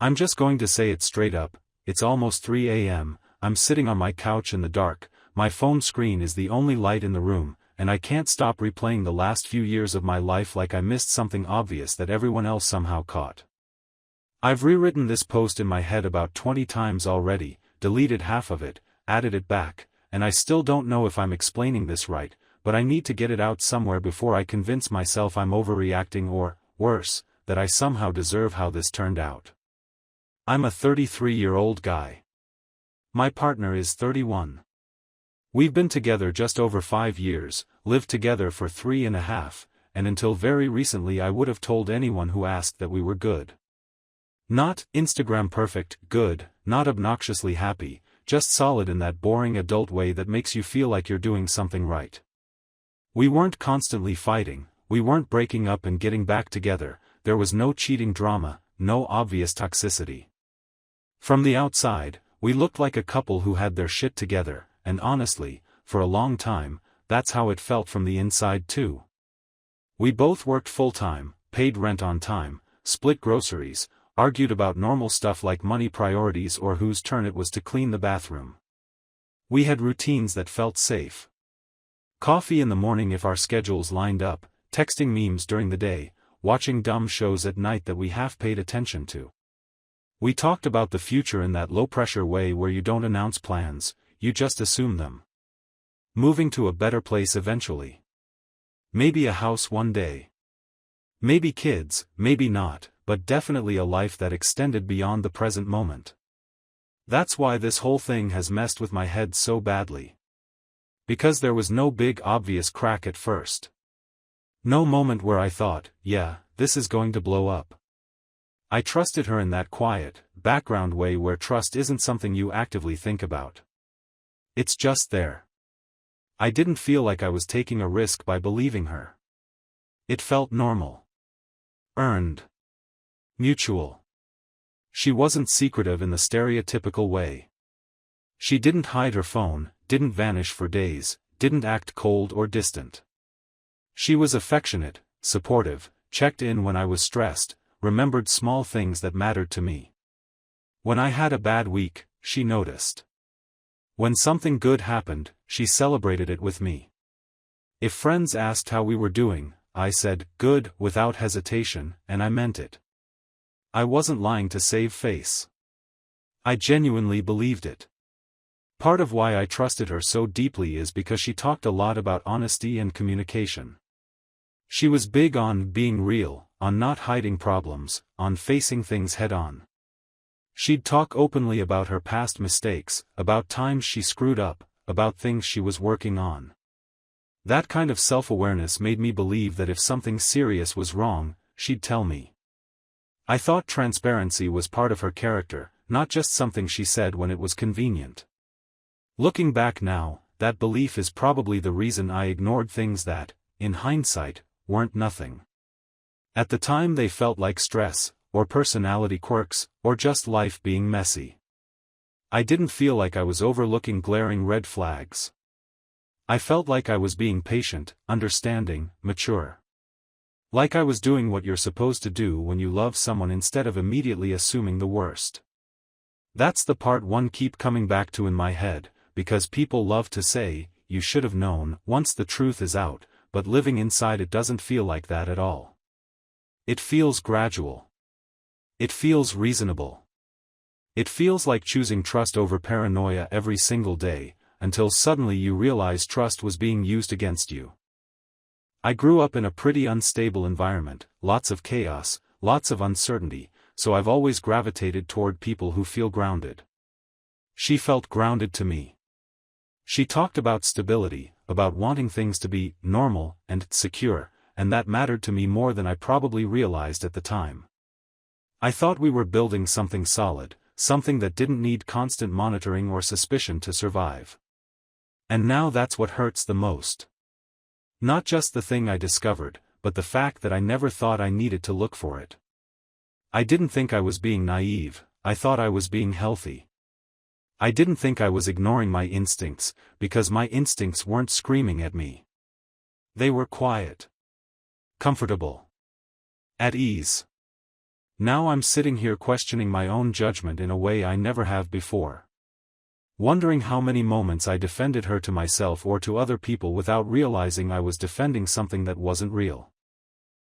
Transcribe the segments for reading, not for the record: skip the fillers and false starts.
I'm just going to say it straight up, it's almost 3 a.m., I'm sitting on my couch in the dark, my phone screen is the only light in the room, and I can't stop replaying the last few years of my life like I missed something obvious that everyone else somehow caught. I've rewritten this post in my head about 20 times already, deleted half of it, added it back, and I still don't know if I'm explaining this right, but I need to get it out somewhere before I convince myself I'm overreacting or, worse, that I somehow deserve how this turned out. I'm a 33-year-old guy. My partner is 31. We've been together just over 5 years, lived together for 3.5, and until very recently I would have told anyone who asked that we were good. Not Instagram perfect, good, not obnoxiously happy, just solid in that boring adult way that makes you feel like you're doing something right. We weren't constantly fighting, we weren't breaking up and getting back together, there was no cheating drama, no obvious toxicity. From the outside, we looked like a couple who had their shit together, and honestly, for a long time, that's how it felt from the inside too. We both worked full-time, paid rent on time, split groceries, argued about normal stuff like money priorities or whose turn it was to clean the bathroom. We had routines that felt safe. Coffee in the morning if our schedules lined up, texting memes during the day, watching dumb shows at night that we half paid attention to. We talked about the future in that low-pressure way where you don't announce plans, you just assume them. Moving to a better place eventually. Maybe a house one day. Maybe kids, maybe not, but definitely a life that extended beyond the present moment. That's why this whole thing has messed with my head so badly. Because there was no big obvious crack at first. No moment where I thought, yeah, this is going to blow up. I trusted her in that quiet, background way where trust isn't something you actively think about. It's just there. I didn't feel like I was taking a risk by believing her. It felt normal. Earned. Mutual. She wasn't secretive in the stereotypical way. She didn't hide her phone, didn't vanish for days, didn't act cold or distant. She was affectionate, supportive, checked in when I was stressed, remembered small things that mattered to me. When I had a bad week, she noticed. When something good happened, she celebrated it with me. If friends asked how we were doing, I said, good, without hesitation, and I meant it. I wasn't lying to save face. I genuinely believed it. Part of why I trusted her so deeply is because she talked a lot about honesty and communication. She was big on being real, on not hiding problems, on facing things head-on. She'd talk openly about her past mistakes, about times she screwed up, about things she was working on. That kind of self-awareness made me believe that if something serious was wrong, she'd tell me. I thought transparency was part of her character, not just something she said when it was convenient. Looking back now, that belief is probably the reason I ignored things that, in hindsight, weren't nothing. At the time they felt like stress, or personality quirks, or just life being messy. I didn't feel like I was overlooking glaring red flags. I felt like I was being patient, understanding, mature. Like I was doing what you're supposed to do when you love someone instead of immediately assuming the worst. That's the part one keep coming back to in my head, because people love to say, you should have known, once the truth is out, but living inside it doesn't feel like that at all. It feels gradual. It feels reasonable. It feels like choosing trust over paranoia every single day, until suddenly you realize trust was being used against you. I grew up in a pretty unstable environment, lots of chaos, lots of uncertainty, so I've always gravitated toward people who feel grounded. She felt grounded to me. She talked about stability, about wanting things to be normal and secure, and that mattered to me more than I probably realized at the time. I thought we were building something solid, something that didn't need constant monitoring or suspicion to survive. And now that's what hurts the most. Not just the thing I discovered, but the fact that I never thought I needed to look for it. I didn't think I was being naive, I thought I was being healthy. I didn't think I was ignoring my instincts, because my instincts weren't screaming at me. They were quiet. Comfortable. At ease. Now I'm sitting here questioning my own judgment in a way I never have before. Wondering how many moments I defended her to myself or to other people without realizing I was defending something that wasn't real.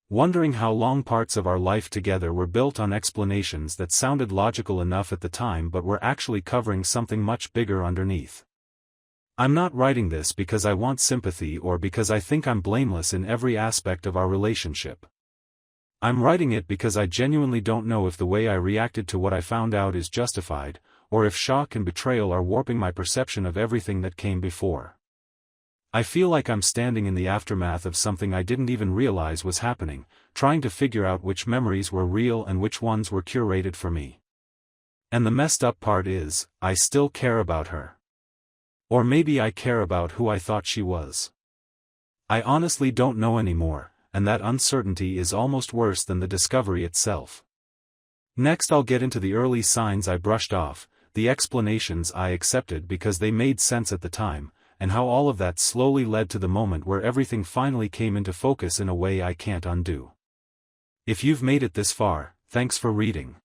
Wondering how long parts of our life together were built on explanations that sounded logical enough at the time but were actually covering something much bigger underneath. I'm not writing this because I want sympathy or because I think I'm blameless in every aspect of our relationship. I'm writing it because I genuinely don't know if the way I reacted to what I found out is justified, or if shock and betrayal are warping my perception of everything that came before. I feel like I'm standing in the aftermath of something I didn't even realize was happening, trying to figure out which memories were real and which ones were curated for me. And the messed up part is, I still care about her. Or maybe I care about who I thought she was. I honestly don't know anymore, and that uncertainty is almost worse than the discovery itself. Next I'll get into the early signs I brushed off, the explanations I accepted because they made sense at the time, and how all of that slowly led to the moment where everything finally came into focus in a way I can't undo. If you've made it this far, thanks for reading.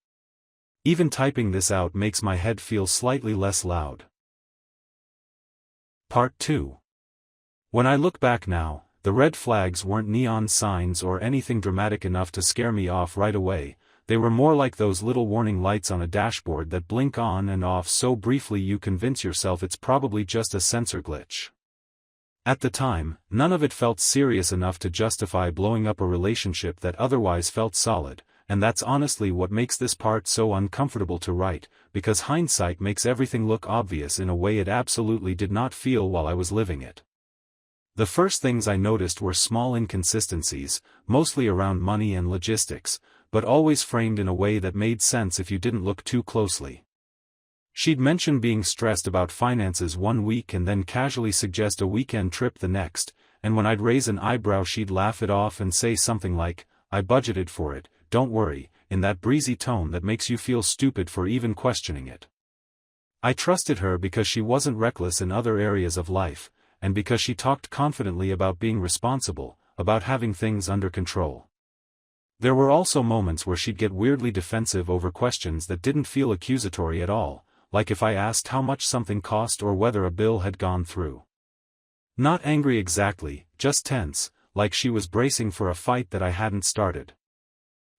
Even typing this out makes my head feel slightly less loud. Part 2. When I look back now, the red flags weren't neon signs or anything dramatic enough to scare me off right away. They were more like those little warning lights on a dashboard that blink on and off so briefly you convince yourself it's probably just a sensor glitch. At the time, none of it felt serious enough to justify blowing up a relationship that otherwise felt solid, and that's honestly what makes this part so uncomfortable to write, because hindsight makes everything look obvious in a way it absolutely did not feel while I was living it. The first things I noticed were small inconsistencies, mostly around money and logistics, but always framed in a way that made sense if you didn't look too closely. She'd mention being stressed about finances one week and then casually suggest a weekend trip the next, and when I'd raise an eyebrow she'd laugh it off and say something like, "I budgeted for it, don't worry," in that breezy tone that makes you feel stupid for even questioning it. I trusted her because she wasn't reckless in other areas of life, and because she talked confidently about being responsible, about having things under control. There were also moments where she'd get weirdly defensive over questions that didn't feel accusatory at all, like if I asked how much something cost or whether a bill had gone through. Not angry exactly, just tense, like she was bracing for a fight that I hadn't started.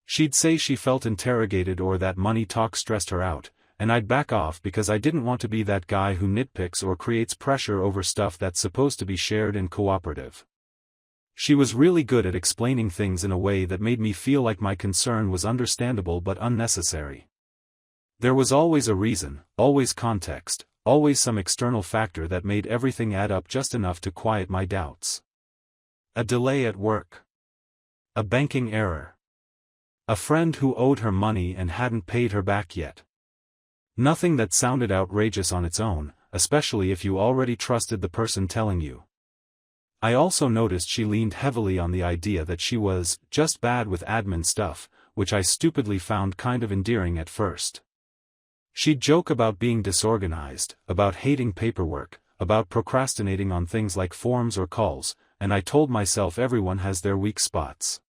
She'd say she felt interrogated or that money talk stressed her out, and I'd back off because I didn't want to be that guy who nitpicks or creates pressure over stuff that's supposed to be shared and cooperative. She was really good at explaining things in a way that made me feel like my concern was understandable but unnecessary. There was always a reason, always context, always some external factor that made everything add up just enough to quiet my doubts. A delay at work. A banking error. A friend who owed her money and hadn't paid her back yet. Nothing that sounded outrageous on its own, especially if you already trusted the person telling you. I also noticed she leaned heavily on the idea that she was just bad with admin stuff, which I stupidly found kind of endearing at first. She'd joke about being disorganized, about hating paperwork, about procrastinating on things like forms or calls, and I told myself everyone has their weak spots.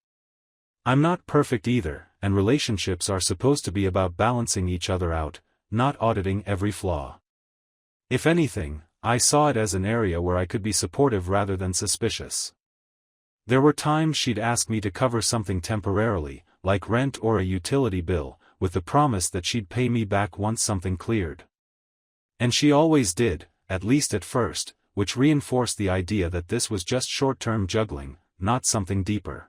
I'm not perfect either, and relationships are supposed to be about balancing each other out, not auditing every flaw. If anything, I saw it as an area where I could be supportive rather than suspicious. There were times she'd ask me to cover something temporarily, like rent or a utility bill, with the promise that she'd pay me back once something cleared. And she always did, at least at first, which reinforced the idea that this was just short-term juggling, not something deeper.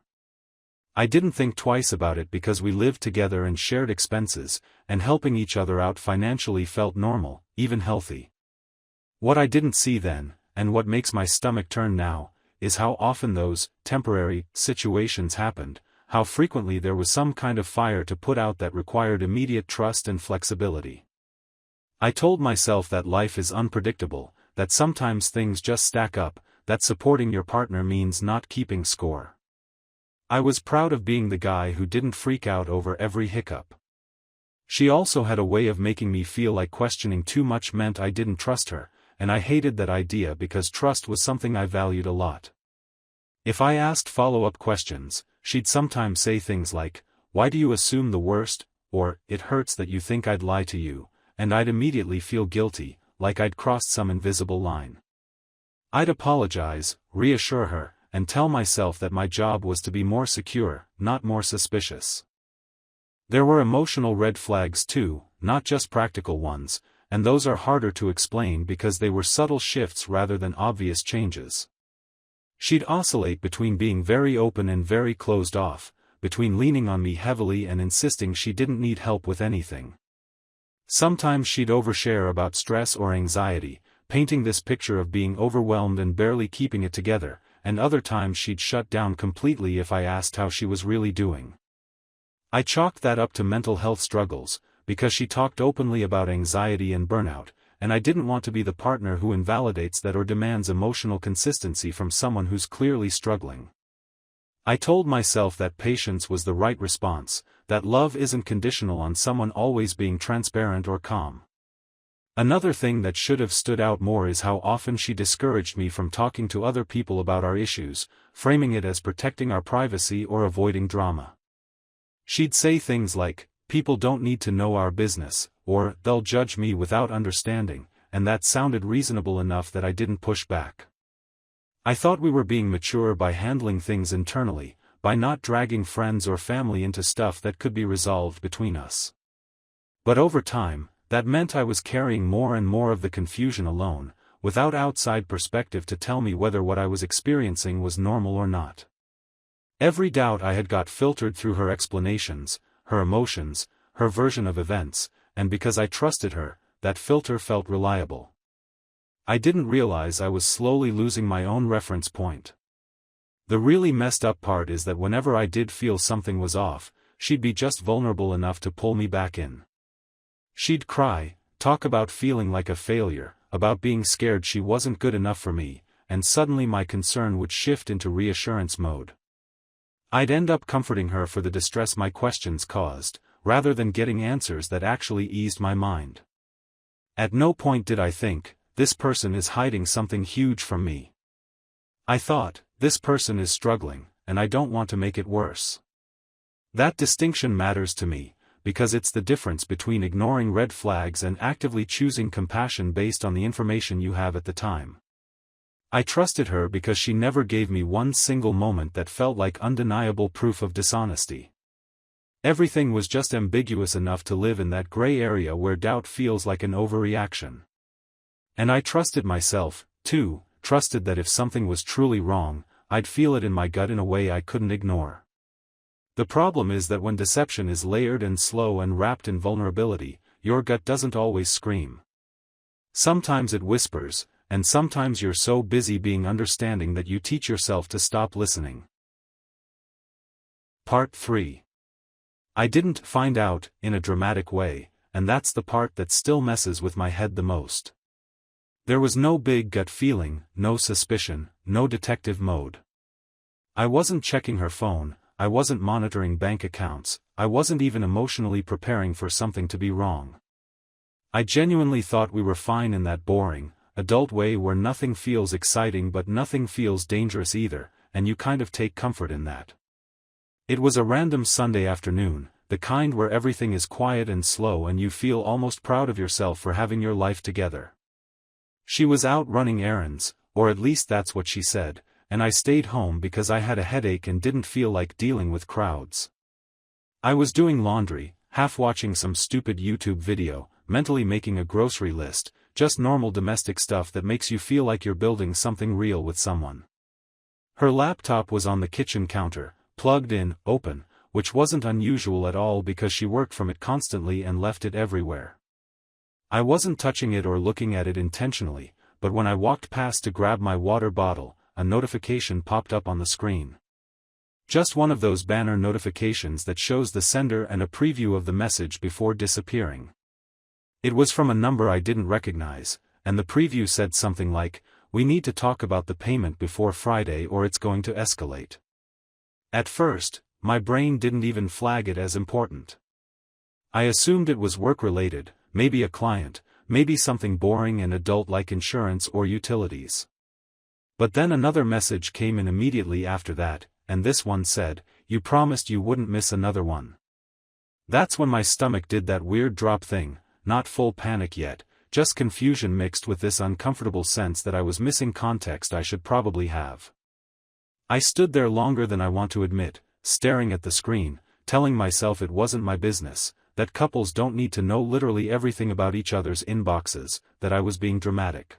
I didn't think twice about it because we lived together and shared expenses, and helping each other out financially felt normal, even healthy. What I didn't see then, and what makes my stomach turn now, is how often those temporary situations happened, how frequently there was some kind of fire to put out that required immediate trust and flexibility. I told myself that life is unpredictable, that sometimes things just stack up, that supporting your partner means not keeping score. I was proud of being the guy who didn't freak out over every hiccup. She also had a way of making me feel like questioning too much meant I didn't trust her, and I hated that idea because trust was something I valued a lot. If I asked follow-up questions, she'd sometimes say things like, "Why do you assume the worst?" or, "It hurts that you think I'd lie to you," and I'd immediately feel guilty, like I'd crossed some invisible line. I'd apologize, reassure her, and tell myself that my job was to be more secure, not more suspicious. There were emotional red flags too, not just practical ones, and those are harder to explain because they were subtle shifts rather than obvious changes. She'd oscillate between being very open and very closed off, between leaning on me heavily and insisting she didn't need help with anything. Sometimes she'd overshare about stress or anxiety, painting this picture of being overwhelmed and barely keeping it together, and other times she'd shut down completely if I asked how she was really doing. I chalked that up to mental health struggles, because she talked openly about anxiety and burnout, and I didn't want to be the partner who invalidates that or demands emotional consistency from someone who's clearly struggling. I told myself that patience was the right response, that love isn't conditional on someone always being transparent or calm. Another thing that should have stood out more is how often she discouraged me from talking to other people about our issues, framing it as protecting our privacy or avoiding drama. She'd say things like, "People don't need to know our business," or, "They'll judge me without understanding," and that sounded reasonable enough that I didn't push back. I thought we were being mature by handling things internally, by not dragging friends or family into stuff that could be resolved between us. But over time, that meant I was carrying more and more of the confusion alone, without outside perspective to tell me whether what I was experiencing was normal or not. Every doubt I had got filtered through her explanations, her emotions, her version of events, and because I trusted her, that filter felt reliable. I didn't realize I was slowly losing my own reference point. The really messed up part is that whenever I did feel something was off, she'd be just vulnerable enough to pull me back in. She'd cry, talk about feeling like a failure, about being scared she wasn't good enough for me, and suddenly my concern would shift into reassurance mode. I'd end up comforting her for the distress my questions caused, rather than getting answers that actually eased my mind. At no point did I think, "This person is hiding something huge from me." I thought, "This person is struggling, and I don't want to make it worse." That distinction matters to me, because it's the difference between ignoring red flags and actively choosing compassion based on the information you have at the time. I trusted her because she never gave me one single moment that felt like undeniable proof of dishonesty. Everything was just ambiguous enough to live in that gray area where doubt feels like an overreaction. And I trusted myself, too, trusted that if something was truly wrong, I'd feel it in my gut in a way I couldn't ignore. The problem is that when deception is layered and slow and wrapped in vulnerability, your gut doesn't always scream. Sometimes it whispers, and sometimes you're so busy being understanding that you teach yourself to stop listening. Part 3. I didn't find out, in a dramatic way, and that's the part that still messes with my head the most. There was no big gut feeling, no suspicion, no detective mode. I wasn't checking her phone, I wasn't monitoring bank accounts, I wasn't even emotionally preparing for something to be wrong. I genuinely thought we were fine in that boring, adult way where nothing feels exciting but nothing feels dangerous either, and you kind of take comfort in that. It was a random Sunday afternoon, the kind where everything is quiet and slow and you feel almost proud of yourself for having your life together. She was out running errands, or at least that's what she said, and I stayed home because I had a headache and didn't feel like dealing with crowds. I was doing laundry, half watching some stupid YouTube video, mentally making a grocery list, just normal domestic stuff that makes you feel like you're building something real with someone. Her laptop was on the kitchen counter, plugged in, open, which wasn't unusual at all because she worked from it constantly and left it everywhere. I wasn't touching it or looking at it intentionally, but when I walked past to grab my water bottle, a notification popped up on the screen. Just one of those banner notifications that shows the sender and a preview of the message before disappearing. It was from a number I didn't recognize, and the preview said something like, "We need to talk about the payment before Friday or it's going to escalate." At first, my brain didn't even flag it as important. I assumed it was work-related, maybe a client, maybe something boring and adult like insurance or utilities. But then another message came in immediately after that, and this one said, "You promised you wouldn't miss another one." That's when my stomach did that weird drop thing, not full panic yet, just confusion mixed with this uncomfortable sense that I was missing context I should probably have. I stood there longer than I want to admit, staring at the screen, telling myself it wasn't my business, that couples don't need to know literally everything about each other's inboxes, that I was being dramatic.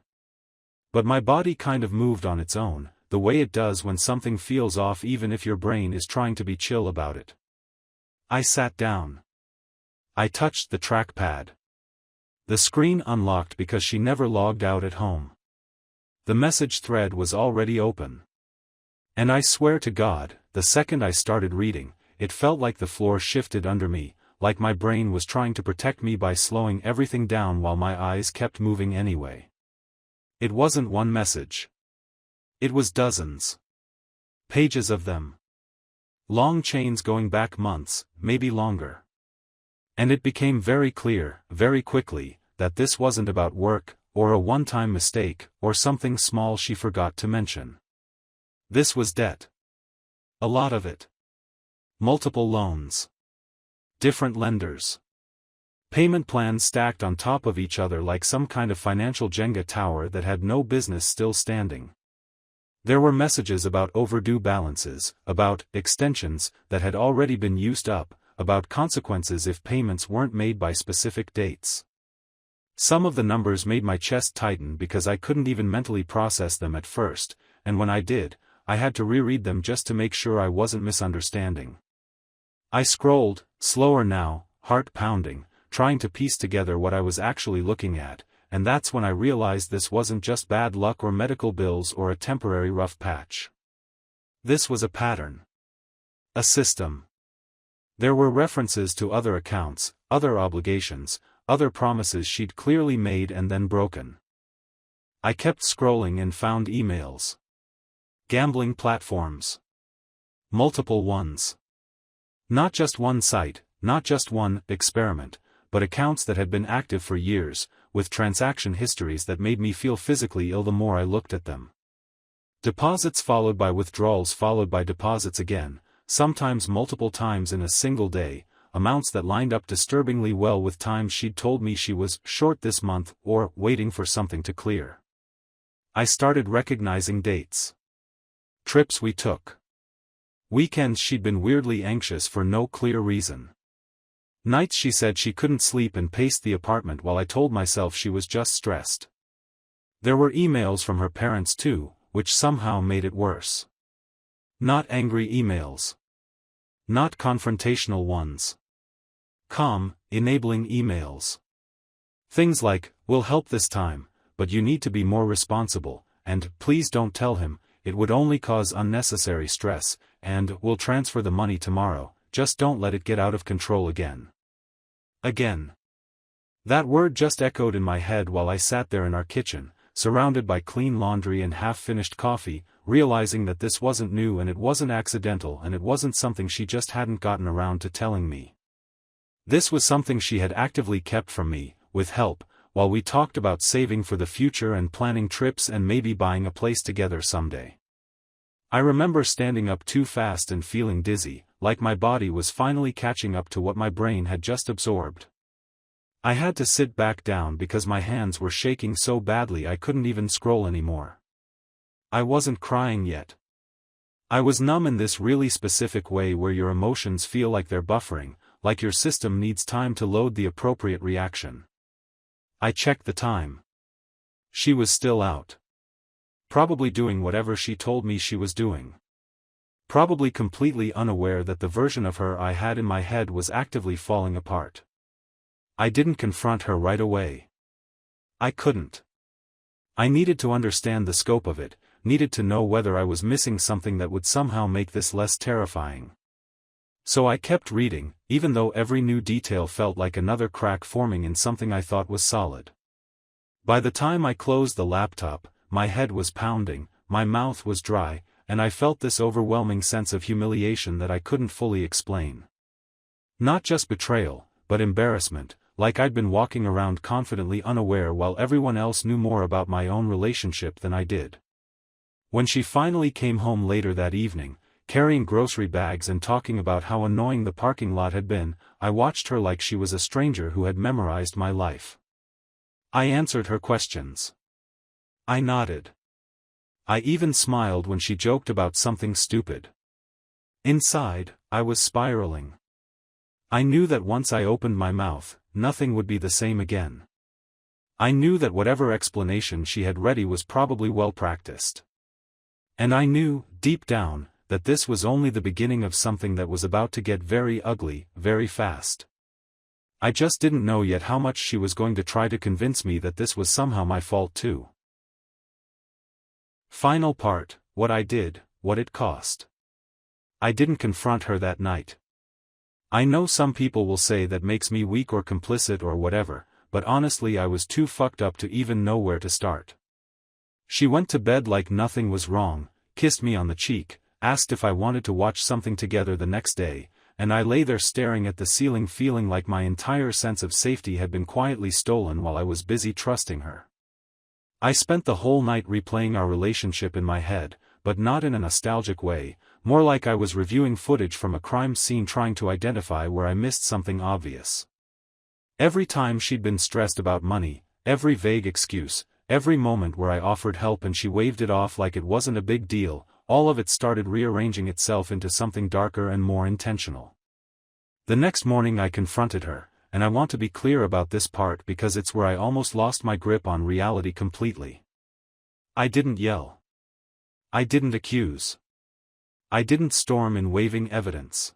But my body kind of moved on its own, the way it does when something feels off even if your brain is trying to be chill about it. I sat down. I touched the trackpad. The screen unlocked because she never logged out at home. The message thread was already open. And I swear to God, the second I started reading, it felt like the floor shifted under me, like my brain was trying to protect me by slowing everything down while my eyes kept moving anyway. It wasn't one message. It was dozens. Pages of them. Long chains going back months, maybe longer. And it became very clear, very quickly, that this wasn't about work, or a one-time mistake, or something small she forgot to mention. This was debt. A lot of it. Multiple loans. Different lenders. Payment plans stacked on top of each other like some kind of financial Jenga tower that had no business still standing. There were messages about overdue balances, about extensions that had already been used up, about consequences if payments weren't made by specific dates. Some of the numbers made my chest tighten because I couldn't even mentally process them at first, and when I did, I had to reread them just to make sure I wasn't misunderstanding. I scrolled, slower now, heart pounding, trying to piece together what I was actually looking at, and that's when I realized this wasn't just bad luck or medical bills or a temporary rough patch. This was a pattern. A system. There were references to other accounts, other obligations, other promises she'd clearly made and then broken. I kept scrolling and found emails. Gambling platforms. Multiple ones. Not just one site, not just one experiment, but accounts that had been active for years, with transaction histories that made me feel physically ill the more I looked at them. Deposits followed by withdrawals followed by deposits again, sometimes multiple times in a single day, amounts that lined up disturbingly well with times she'd told me she was short this month or waiting for something to clear. I started recognizing dates. Trips we took. Weekends she'd been weirdly anxious for no clear reason. Nights she said she couldn't sleep and paced the apartment while I told myself she was just stressed. There were emails from her parents too, which somehow made it worse. Not angry emails. Not confrontational ones. Calm, enabling emails. Things like, "We'll help this time, but you need to be more responsible," and "Please don't tell him, it would only cause unnecessary stress," and "We'll transfer the money tomorrow, just don't let it get out of control again." Again. That word just echoed in my head while I sat there in our kitchen, surrounded by clean laundry and half-finished coffee, realizing that this wasn't new and it wasn't accidental and it wasn't something she just hadn't gotten around to telling me. This was something she had actively kept from me, with help, while we talked about saving for the future and planning trips and maybe buying a place together someday. I remember standing up too fast and feeling dizzy, like my body was finally catching up to what my brain had just absorbed. I had to sit back down because my hands were shaking so badly I couldn't even scroll anymore. I wasn't crying yet. I was numb in this really specific way where your emotions feel like they're buffering, like your system needs time to load the appropriate reaction. I checked the time. She was still out. Probably doing whatever she told me she was doing. Probably completely unaware that the version of her I had in my head was actively falling apart. I didn't confront her right away. I couldn't. I needed to understand the scope of it, needed to know whether I was missing something that would somehow make this less terrifying. So I kept reading, even though every new detail felt like another crack forming in something I thought was solid. By the time I closed the laptop, my head was pounding, my mouth was dry, and I felt this overwhelming sense of humiliation that I couldn't fully explain. Not just betrayal, but embarrassment, like I'd been walking around confidently unaware while everyone else knew more about my own relationship than I did. When she finally came home later that evening, carrying grocery bags and talking about how annoying the parking lot had been. I watched her like she was a stranger who had memorized my life. I answered her questions. I nodded. I even smiled when she joked about something stupid. Inside, I was spiraling. I knew that once I opened my mouth, nothing would be the same again. I knew that whatever explanation she had ready was probably well practiced. And I knew, deep down, that this was only the beginning of something that was about to get very ugly, very fast. I just didn't know yet how much she was going to try to convince me that this was somehow my fault too. Final part, what I did, what it cost. I didn't confront her that night. I know some people will say that makes me weak or complicit or whatever, but honestly I was too fucked up to even know where to start. She went to bed like nothing was wrong, kissed me on the cheek, asked if I wanted to watch something together the next day, and I lay there staring at the ceiling feeling like my entire sense of safety had been quietly stolen while I was busy trusting her. I spent the whole night replaying our relationship in my head, but not in a nostalgic way, more like I was reviewing footage from a crime scene trying to identify where I missed something obvious. Every time she'd been stressed about money, every vague excuse, every moment where I offered help and she waved it off like it wasn't a big deal, all of it started rearranging itself into something darker and more intentional. The next morning I confronted her, and I want to be clear about this part because it's where I almost lost my grip on reality completely. I didn't yell. I didn't accuse. I didn't storm in waving evidence.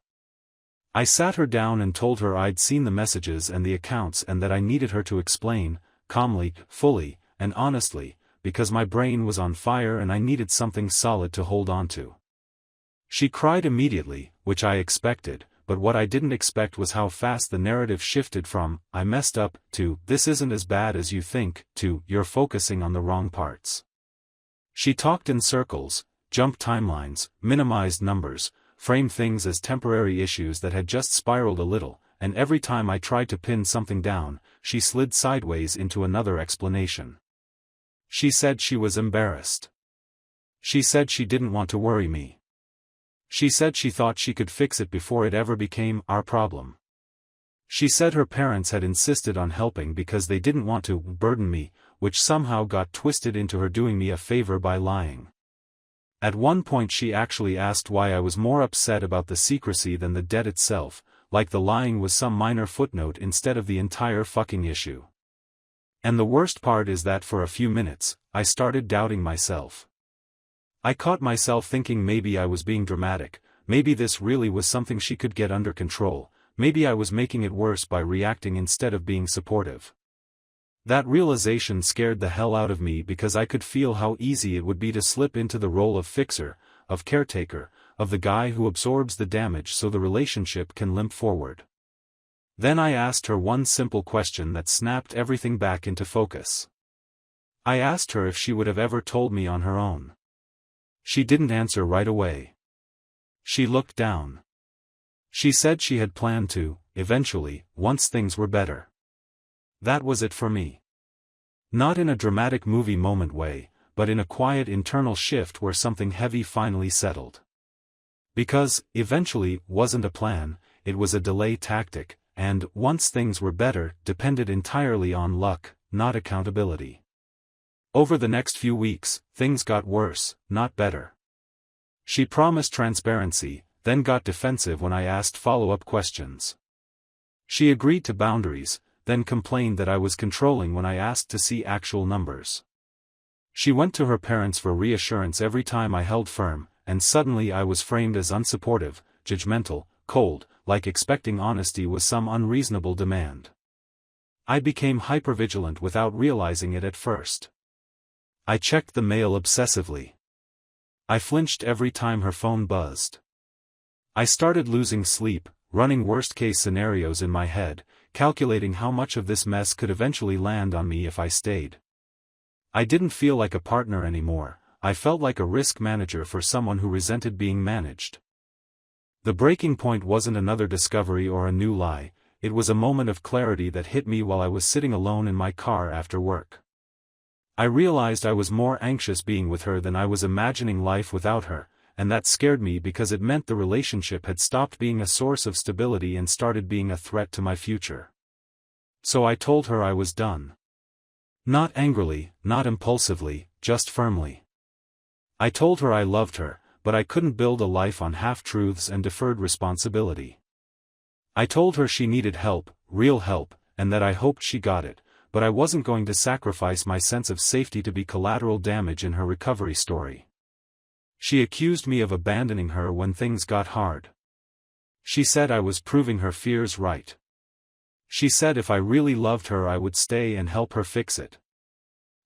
I sat her down and told her I'd seen the messages and the accounts and that I needed her to explain, calmly, fully, and honestly, because my brain was on fire and I needed something solid to hold on to. She cried immediately, which I expected, but what I didn't expect was how fast the narrative shifted from, I messed up, to, this isn't as bad as you think, to, you're focusing on the wrong parts. She talked in circles, jumped timelines, minimized numbers, framed things as temporary issues that had just spiraled a little, and every time I tried to pin something down, she slid sideways into another explanation. She said she was embarrassed. She said she didn't want to worry me. She said she thought she could fix it before it ever became our problem. She said her parents had insisted on helping because they didn't want to burden me, which somehow got twisted into her doing me a favor by lying. At one point she actually asked why I was more upset about the secrecy than the debt itself, like the lying was some minor footnote instead of the entire fucking issue. And the worst part is that for a few minutes, I started doubting myself. I caught myself thinking maybe I was being dramatic, maybe this really was something she could get under control, maybe I was making it worse by reacting instead of being supportive. That realization scared the hell out of me because I could feel how easy it would be to slip into the role of fixer, of caretaker, of the guy who absorbs the damage so the relationship can limp forward. Then I asked her one simple question that snapped everything back into focus. I asked her if she would have ever told me on her own. She didn't answer right away. She looked down. She said she had planned to, eventually, once things were better. That was it for me. Not in a dramatic movie moment way, but in a quiet internal shift where something heavy finally settled. Because, eventually, wasn't a plan, it was a delay tactic, and, once things were better, depended entirely on luck, not accountability. Over the next few weeks, things got worse, not better. She promised transparency, then got defensive when I asked follow-up questions. She agreed to boundaries, then complained that I was controlling when I asked to see actual numbers. She went to her parents for reassurance every time I held firm, and suddenly I was framed as unsupportive, judgmental, cold, like expecting honesty was some unreasonable demand. I became hypervigilant without realizing it at first. I checked the mail obsessively. I flinched every time her phone buzzed. I started losing sleep, running worst-case scenarios in my head, calculating how much of this mess could eventually land on me if I stayed. I didn't feel like a partner anymore, I felt like a risk manager for someone who resented being managed. The breaking point wasn't another discovery or a new lie, it was a moment of clarity that hit me while I was sitting alone in my car after work. I realized I was more anxious being with her than I was imagining life without her, and that scared me because it meant the relationship had stopped being a source of stability and started being a threat to my future. So I told her I was done. Not angrily, not impulsively, just firmly. I told her I loved her, but I couldn't build a life on half-truths and deferred responsibility. I told her she needed help, real help, and that I hoped she got it, but I wasn't going to sacrifice my sense of safety to be collateral damage in her recovery story. She accused me of abandoning her when things got hard. She said I was proving her fears right. She said if I really loved her I would stay and help her fix it.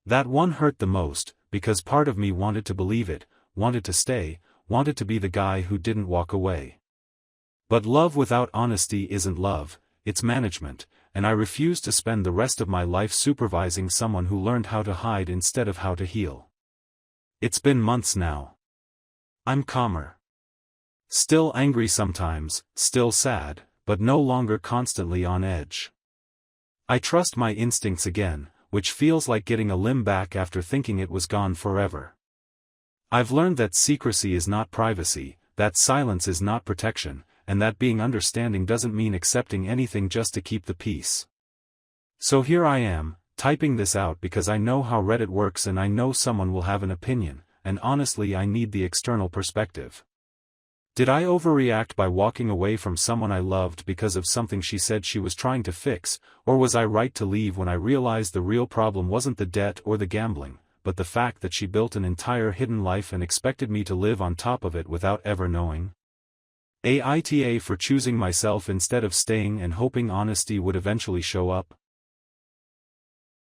That one hurt the most, because part of me wanted to believe it, wanted to stay, wanted to be the guy who didn't walk away. But love without honesty isn't love, it's management, and I refuse to spend the rest of my life supervising someone who learned how to hide instead of how to heal. It's been months now. I'm calmer. Still angry sometimes, still sad, but no longer constantly on edge. I trust my instincts again, which feels like getting a limb back after thinking it was gone forever. I've learned that secrecy is not privacy, that silence is not protection, and that being understanding doesn't mean accepting anything just to keep the peace. So here I am, typing this out because I know how Reddit works and I know someone will have an opinion, and honestly I need the external perspective. Did I overreact by walking away from someone I loved because of something she said she was trying to fix, or was I right to leave when I realized the real problem wasn't the debt or the gambling, but the fact that she built an entire hidden life and expected me to live on top of it without ever knowing? AITA for choosing myself instead of staying and hoping honesty would eventually show up.